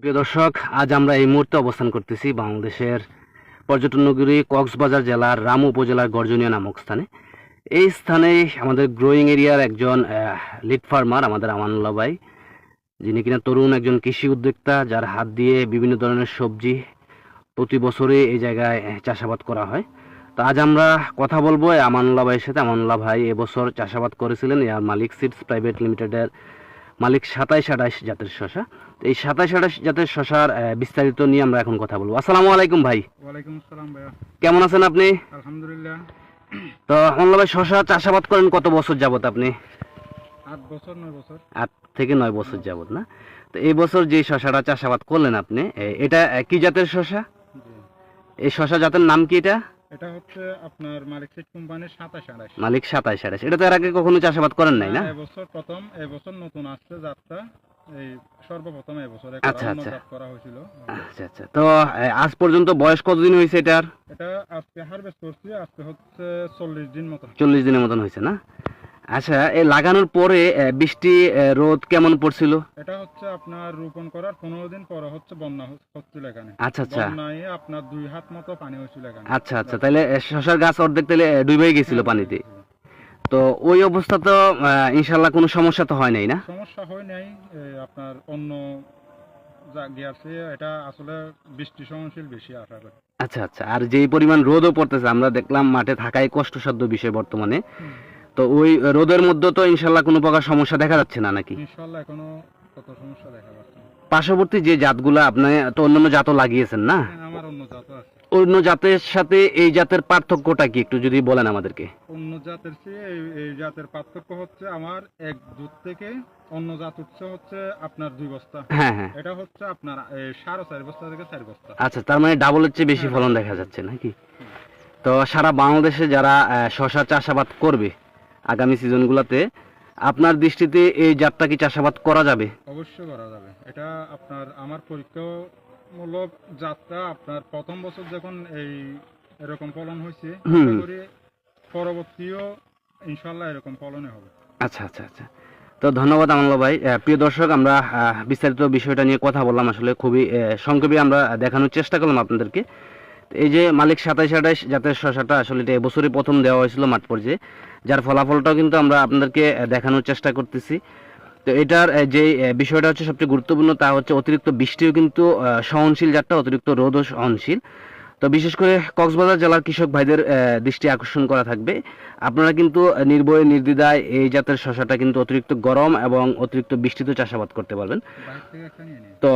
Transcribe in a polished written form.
প্রিয় দর্শক, আজ আমরা এই মুহূর্তে অবস্থান করতেছি বাংলাদেশের পর্যটন নগরী কক্সবাজার জেলার রামু উপজেলার গর্জনিয়া নামক স্থানে। এই স্থানে আমাদের গ্রোয়িং এরিয়ার একজন লিড ফার্মার আমাদের আমানুল্লাহ ভাই, যিনি কিনা তরুণ একজন কৃষি উদ্যোক্তা, যার হাত দিয়ে বিভিন্ন ধরনের সবজি প্রতি বছরই এই জায়গায় চাষাবাদ করা হয়। তো আজ আমরা কথা বলবো আমানুল্লাহ ভাইয়ের সাথে। আমানুল্লাহ ভাই এবছর চাষাবাদ করেছিলেন এয়ার মালিক সিডস প্রাইভেট লিমিটেডের মালিক 2728 জাতের শশা। তো এই 2728 জাতের শশার বিস্তারিত নিয়ে আমরা এখন কথা বলবো। আসসালামু আলাইকুম ভাই। ওয়ালাইকুম আসসালাম ভাইয়া। কেমন আছেন আপনি? আলহামদুলিল্লাহ। তো আমানুল্লাহ ভাই, শশা চাষাবাদ করেন কত বছর যাবত আপনি? 8 বছর 9 বছর। 8 থেকে 9 বছর যাবত না? তো এই বছর যে শশাটা চাষাবাদ করলেন আপনি, এটা কি জাতের শশা? জি। এই শশা জাতের নাম কি এটা? এটা হচ্ছে আপনার মালিক সিড কোম্পানির 2728। মালিক 2728। এটা তো এর আগে কখনো চাষাবাদ করেন নাই না? এবছর প্রথম, এবছর নতুন আসছে জাতটা। এই সর্বপ্রথম এবছর আচ্ছা, আচ্ছা। জাত করা হয়েছিল। আচ্ছা আচ্ছা। তো আজ পর্যন্ত বয়স কতদিন হয়েছে এটার? এটা আজকে হারভেস্ট করছি, আজকে হচ্ছে 40 দিন মতো। 40 দিনের মতন হয়েছে না? আচ্ছা, এই লাগানোর পরে বৃষ্টি রোদ কেমন পড়ছিল? এটা হচ্ছে আপনার রোপণ করার 15 দিন পরে হচ্ছে বন্যা হচ্ছিল এখানে। আচ্ছা আচ্ছা। বন্যায় আপনার 2 হাত মতো পানি হয়েছিল এখানে। আচ্ছা আচ্ছা, তাহলে শশার গাছ অর্ধেক তাহলে ডুবে গেছিল পানিতে। তো ওই অবস্থা তো ইনশাল্লাহ কোনো সমস্যা তো হয় নাই না? সমস্যা হয় নাই। আপনার অন্য গিয়াছে এটা আসলে বৃষ্টি সহনশীল বেশি আশা করি। আচ্ছা আচ্ছা। আর যেই পরিমাণ রোদও পড়তেছে, আমরা দেখলাম মাঠে থাকাই কষ্টসাধ্য বিষয় বর্তমানে। তো ওই রোদের মধ্যে তো ইনশাল্লাহ কোনো প্রকার সমস্যা দেখা যাচ্ছে না নাকি? ইনশাআল্লাহ এখনো কত সমস্যা দেখা যাচ্ছে না। পার্শ্ববর্তী যে জাতগুলো আপনি তো অন্যান্য জাতও লাগিয়েছেন না? হ্যাঁ, আমার অন্য জাত আছে। অন্য জাতের সাথে এই জাতের পার্থক্যটা কি একটু যদি বলেন আমাদেরকে। অন্য জাতের চেয়ে এই জাতের পার্থক্য হচ্ছে আমার এক দুধ থেকে অন্য জাত হচ্ছে আপনার 2 বস্তা। হ্যাঁ হ্যাঁ। এটা হচ্ছে আপনার 4.5 বস্তা থেকে 4 বস্তা। আচ্ছা, তার মানে ডাবলের চেয়ে বেশি ফলন দেখা যাচ্ছে নাকি? তো সারা বাংলাদেশে যারা শশা চাষাবাদ করবে আগামী সিজনগুলোতে, আপনার দৃষ্টিতে এই জাতটা কি চাষাবাদ করা যাবে? অবশ্যই করা যাবে। এটা আপনার আমার পরীক্ষামূলক জাতটা আপনার প্রথম বছর যখন এরকম ফলন হয়েছে, আশা করি পরবর্তীও ইনশাআল্লাহ এরকম ফলনই হবে। আচ্ছা আচ্ছা আচ্ছা। তো ধন্যবাদ আমানুল্লাহ ভাই। প্রিয় দর্শক, আমরা বিস্তারিত বিষয়টা নিয়ে কথা বললাম, আসলে খুবই সংক্ষেপে আমরা দেখানোর চেষ্টা করলাম আপনাদেরকে। এই যে মালিক 2728 জাতের শশাটা আসলে এটা এবছরই প্রথম দেওয়া হয়েছিল মাঠ পর্যায়ে, যার ফলাফলটাও কিন্তু আমরা আপনাদেরকে দেখানোর চেষ্টা করতেছি। তো এটার যে বিষয়টা হচ্ছে সবচেয়ে গুরুত্বপূর্ণ, তা হচ্ছে অতিরিক্ত বৃষ্টিও কিন্তু সহনশীল জাতটা, অতিরিক্ত রোদও সহনশীল। তো বিশেষ করে কক্সবাজার জেলার কৃষক ভাইদের দৃষ্টি আকর্ষণ করা থাকবে, আপনারা কিন্তু নির্ভয়ে নির্দ্বিধায় এই জাতের শশাটা কিন্তু অতিরিক্ত গরম এবং অতিরিক্ত বৃষ্টিতে চাষাবাদ করতে পারবেন। বাইরে থেকে একটা নিয়ে নিন। তো